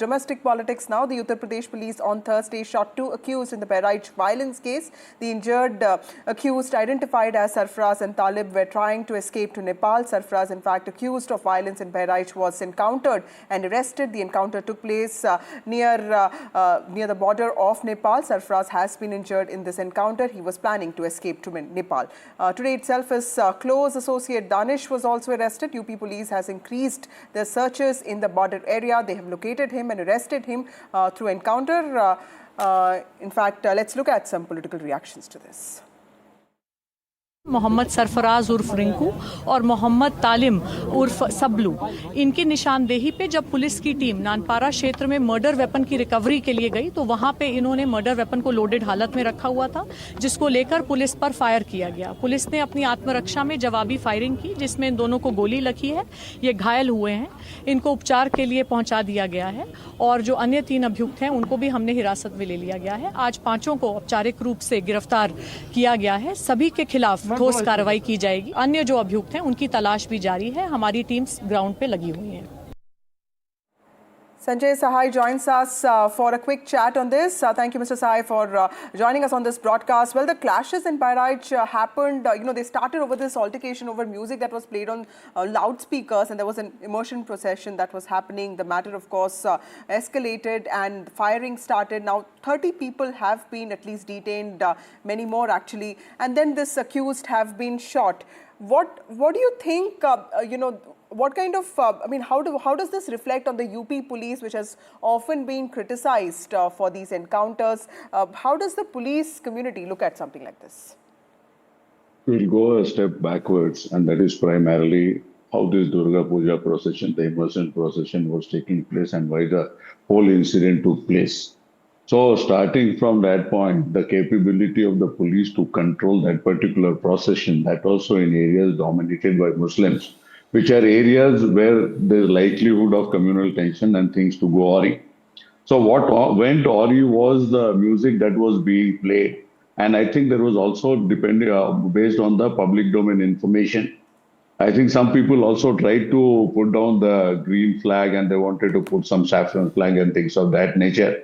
Domestic politics now. The Uttar Pradesh police on Thursday shot 2 accused in the Bahraich violence case. The injured accused, identified as Sarfaraz and Talib, were trying to escape to Nepal. Sarfaraz, in fact, accused of violence in Bahraich, was encountered and arrested. The encounter took place near the border of Nepal. Sarfaraz has been injured in this encounter. He was planning to escape to Nepal. Today itself, his close associate Danish was also arrested. UP police has increased their searches in the border area. They have located him and arrested him through encounter. In fact, let's look at some political reactions to this. Mohammad Sarfaraz उर्फ रिंकू और मोहम्मद तालिम उर्फ सबलू, इनकी निशानदेही पे जब police की team Nanpara क्षेत्र में मर्डर वेपन की रिकवरी के लिए गई तो वहां पे इन्होंने मर्डर वेपन को लोडेड हालत में रखा हुआ था, जिसको लेकर पुलिस पर फायर किया गया। पुलिस ने अपनी आत्मरक्षा में जवाबी फायरिंग की, जिसमें इन दोनों को गोली लगी है। ये घायल हुए हैं, इनको उपचार के लिए पहुंचा दिया गया है और जो अन्य 3 अभियुक्त हैं उनको भी हमने हिरासत में ले लिया गया है। आज 5 को औपचारिक रूप से गिरफ्तार किया गया है। सभी के खिलाफ ठोस कार्रवाई की जाएगी। अन्य जो अभियुक्त हैं उनकी तलाश भी जारी है। हमारी टीम्स ग्राउंड पे लगी हुई हैं। Sanjay Sahai joins us for a quick chat on this. Thank you, Mr. Sahai, for joining us on this broadcast. Well, the clashes in Bahraich happened, they started over this altercation over music that was played on loudspeakers, and there was an immersion procession that was happening. The matter, of course, escalated and firing started. Now, 30 people have been at least detained, many more actually, and then this accused have been shot. What do you think, what kind of, how does this reflect on the UP police, which has often been criticized for these encounters? How does the police community look at something like this? We'll go a step backwards, and that is primarily how this Durga Puja procession, the immersion procession, was taking place and why the whole incident took place. So starting from that point, the capability of the police to control that particular procession, that also in areas dominated by Muslims, which are areas where there's likelihood of communal tension and things to go awry. So what went awry was the music that was being played. And I think there was also based on the public domain information. I think some people also tried to put down the green flag and they wanted to put some saffron flag and things of that nature.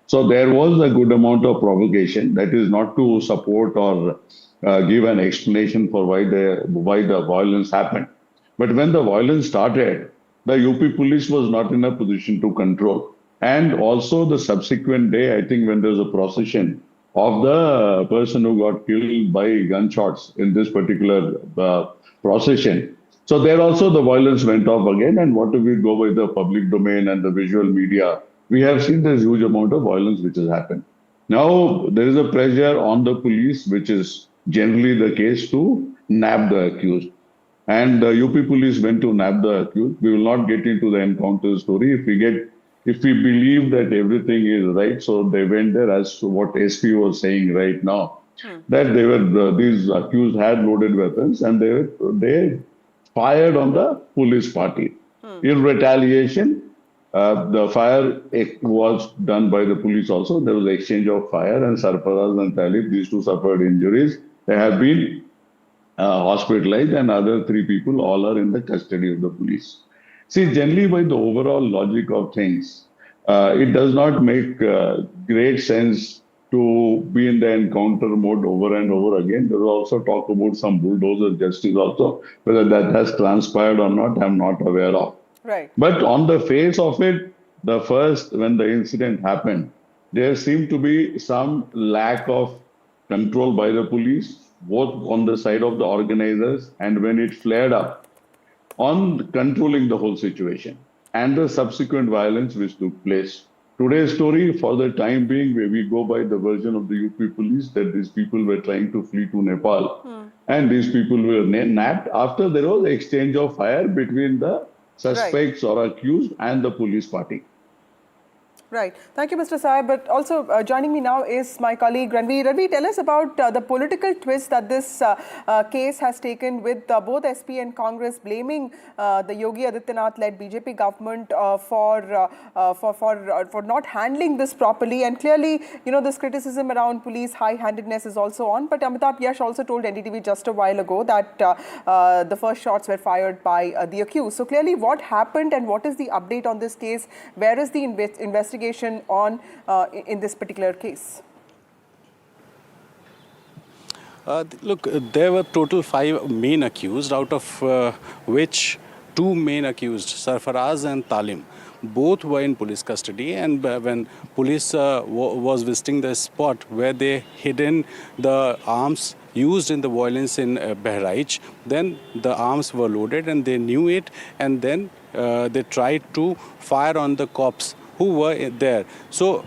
So there was a good amount of provocation. That is not to support or give an explanation for why the violence happened. But when the violence started, the UP police was not in a position to control. And also the subsequent day, I think when there was a procession of the person who got killed by gunshots in this particular procession. So there also the violence went off again. And what do we go by the public domain and the visual media? We have seen this huge amount of violence which has happened. Now there is a pressure on the police, which is generally the case, to nab the accused. And the UP police went to nab the accused. We will not get into the encounter story. If we believe that everything is right, so they went there, as to what SP was saying right now, that they were these accused had loaded weapons and they fired on the police party. In retaliation, the fire was done by the police also. There was exchange of fire, and Sarfaraz and Talib, these 2 suffered injuries. They have been hospitalized, and other 3 people all are in the custody of the police. See, generally by the overall logic of things, it does not make great sense to be in the encounter mode over and over again. There was also talk about some bulldozer justice also. Whether that has transpired or not, I'm not aware of. Right. But on the face of it, when the incident happened, there seemed to be some lack of control by the police, both on the side of the organizers and when it flared up, on controlling the whole situation and the subsequent violence which took place. Today's story, for the time being, where we go by the version of the UP police, that these people were trying to flee to Nepal and these people were nabbed after there was exchange of fire between the suspects or accused and the police party. Right. Thank you, Mr. Sai. But also joining me now is my colleague Ranveer. Ranveer, tell us about the political twist that this case has taken, with both SP and Congress blaming the Yogi Adityanath-led BJP government for not handling this properly. And clearly, this criticism around police high-handedness is also on. But Amitabh Yash also told NDTV just a while ago that the first shots were fired by the accused. So clearly, what happened and what is the update on this case? Where is the investigation on in this particular case? Look, there were total 5 main accused, out of which 2 main accused, Sarfaraz and Talib, both were in police custody. And when police was visiting the spot where they hidden the arms used in the violence in Bahraich, then the arms were loaded and they knew it, and then they tried to fire on the cops who were there. So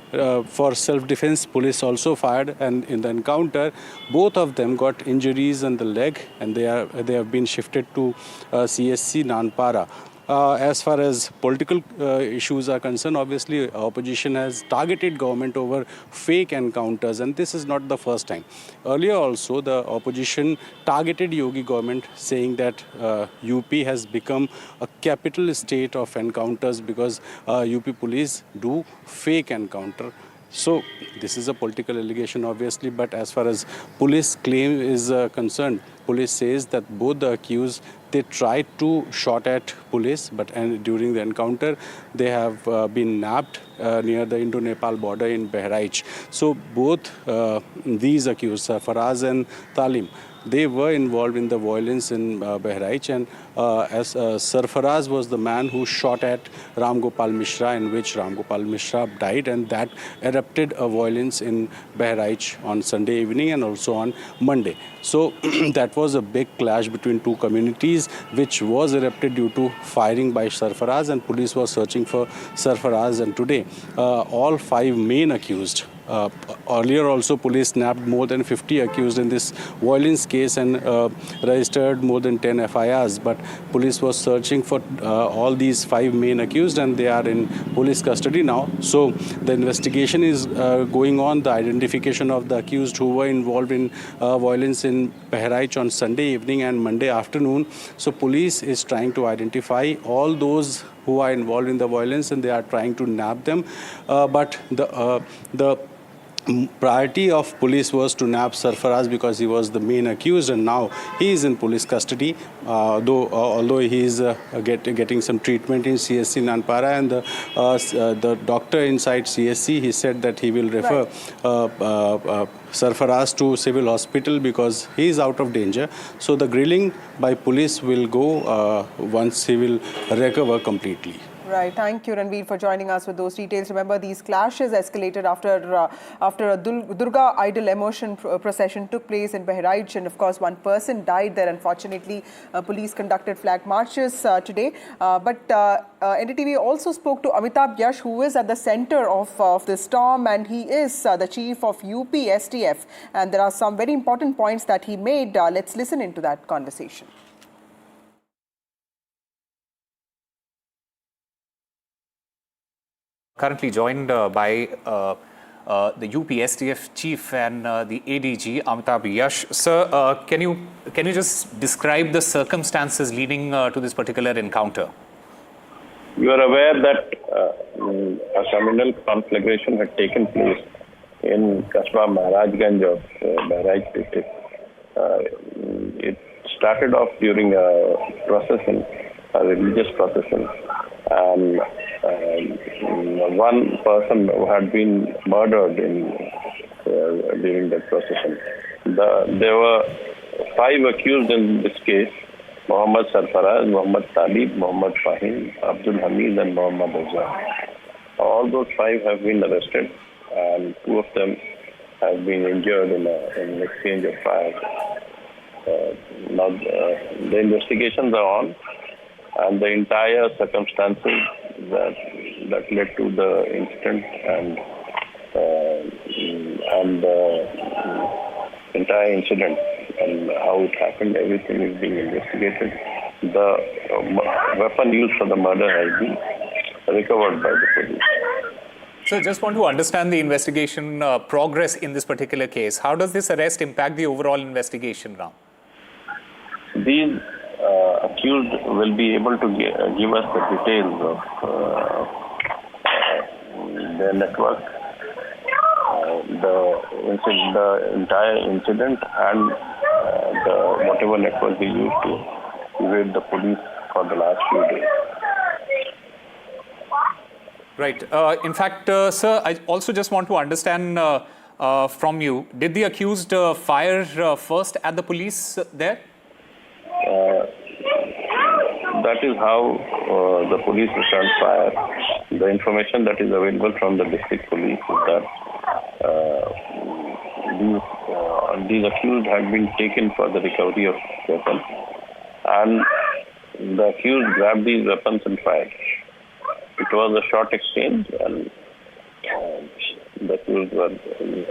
for self-defense, police also fired, and in the encounter, both of them got injuries on the leg, and they have been shifted to CSC Nanpara. As far as political issues are concerned, obviously opposition has targeted government over fake encounters, and this is not the first time. Earlier also, the opposition targeted Yogi government, saying that UP has become a capital state of encounters because UP police do fake encounter. So this is a political allegation, obviously, but as far as police claim is concerned, police says that both the accused, they tried to shot at police, but during the encounter, they have been nabbed near the Indo-Nepal border in Bahraich. So both these accused, Sarfaraz and Talib, they were involved in the violence in Bahraich, and as Sarfaraz was the man who shot at Ram Gopal Mishra, in which Ram Gopal Mishra died, and that erupted a violence in Bahraich on Sunday evening and also on Monday. So that was a big clash between two communities, which was erupted due to firing by Sarfaraz, and police was searching for Sarfaraz. And today, all 5 main accused, earlier also police nabbed more than 50 accused in this violence case and registered more than 10 FIRs. But police was searching for all these 5 main accused, and they are in police custody now. So the investigation is going on, the identification of the accused who were involved in violence in Bahraich on Sunday evening and Monday afternoon. So police is trying to identify all those who are involved in the violence, and they are trying to nab them. But the priority of police was to nab Sarfaraz because he was the main accused, and now he is in police custody, although he is getting some treatment in CSC Nanpara, and the doctor inside CSC, he said that he will refer Sarfaraz to civil hospital because he is out of danger. So the grilling by police will go once he will recover completely. Right. Thank you, Ranveer, for joining us with those details. Remember, these clashes escalated after a Durga idol immersion procession took place in Bahraich, and of course, one person died there. Unfortunately, police conducted flag marches today. But NDTV also spoke to Amitabh Yash, who is at the center of this storm, and he is the chief of UP STF. And there are some very important points that he made. Let's listen into that conversation. Currently joined by the UP STF chief and the ADG Amitabh Yash. Sir, can you just describe the circumstances leading to this particular encounter? You are aware that a communal conflagration had taken place in Kasbah Maharajganj of Bahraich district. It started off during a procession, a religious procession, and one person who had been murdered during that procession. There were 5 accused in this case: Muhammad Sarfaraz, Muhammad Talib, Muhammad Fahim, Abdul Hamid, and Muhammad Azhar. All those 5 have been arrested, and 2 of them have been injured in an exchange of fire. Now the investigations are on, and the entire circumstances that led to the incident and the entire incident and how it happened, everything is being investigated. The weapon used for the murder has been recovered by the police. So just want to understand the investigation progress in this particular case. How does this arrest impact the overall investigation now? These accused will be able to give us the details of their network, the entire incident, and whatever network they used to evade the police for the last few days. Right. In fact, sir, I also just want to understand from you, did the accused fire first at the police there? That is how the police returned fire. The information that is available from the district police is that these accused had been taken for the recovery of weapons, and the accused grabbed these weapons and fired. It was a short exchange, and the accused were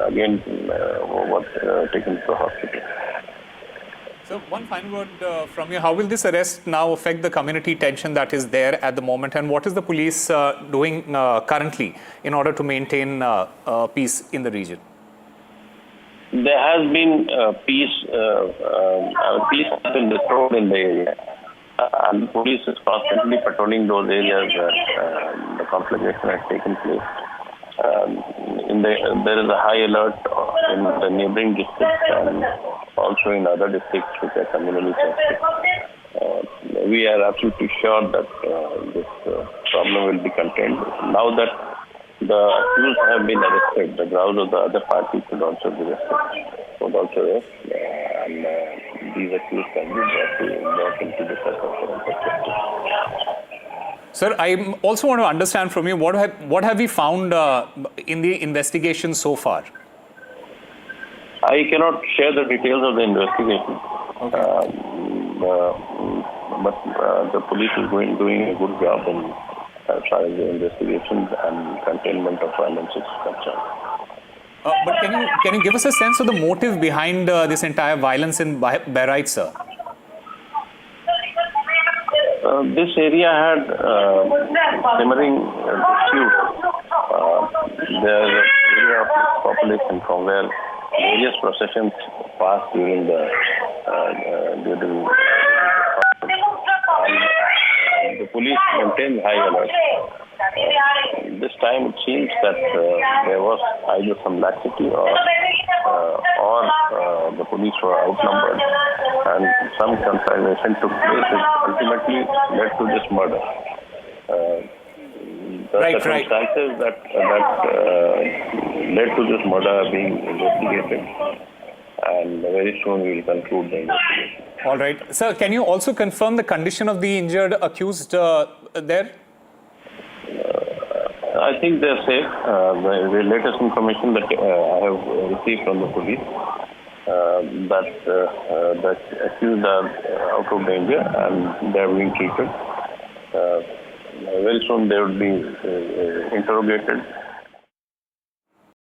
again taken to the hospital. So one final word from you. How will this arrest now affect the community tension that is there at the moment, and what is the police doing currently in order to maintain peace in the region? There has been peace has been restored in the area, and the police is constantly patrolling those areas where the conflagration has taken place. There is a high alert in the neighboring districts and also in other districts which are communally sensitive. We are absolutely sure that this problem will be contained. Now that the accused have been arrested, the grounds of the other parties would also be arrested. And these accused can be brought into the circumstances. Sir, I also want to understand from you, what have we found in the investigation so far? I cannot share the details of the investigation. Okay. But the police is doing a good job in as far as the investigation and containment of violence is concerned. But can you give us a sense of the motive behind this entire violence in Bahraich, sir? This area had simmering dispute. There is an area of population from where various processions passed during the police maintained high alert. This time it seems that there was either some laxity or the police were outnumbered, and some conflagration took place which ultimately led to this murder. The circumstances that led to this murder are being investigated, and very soon we will conclude the investigation. All right. Sir, can you also confirm the condition of the injured accused there? I think they're safe. The latest information that I have received from the police that the accused are out of danger and they are being treated. Very soon they will be interrogated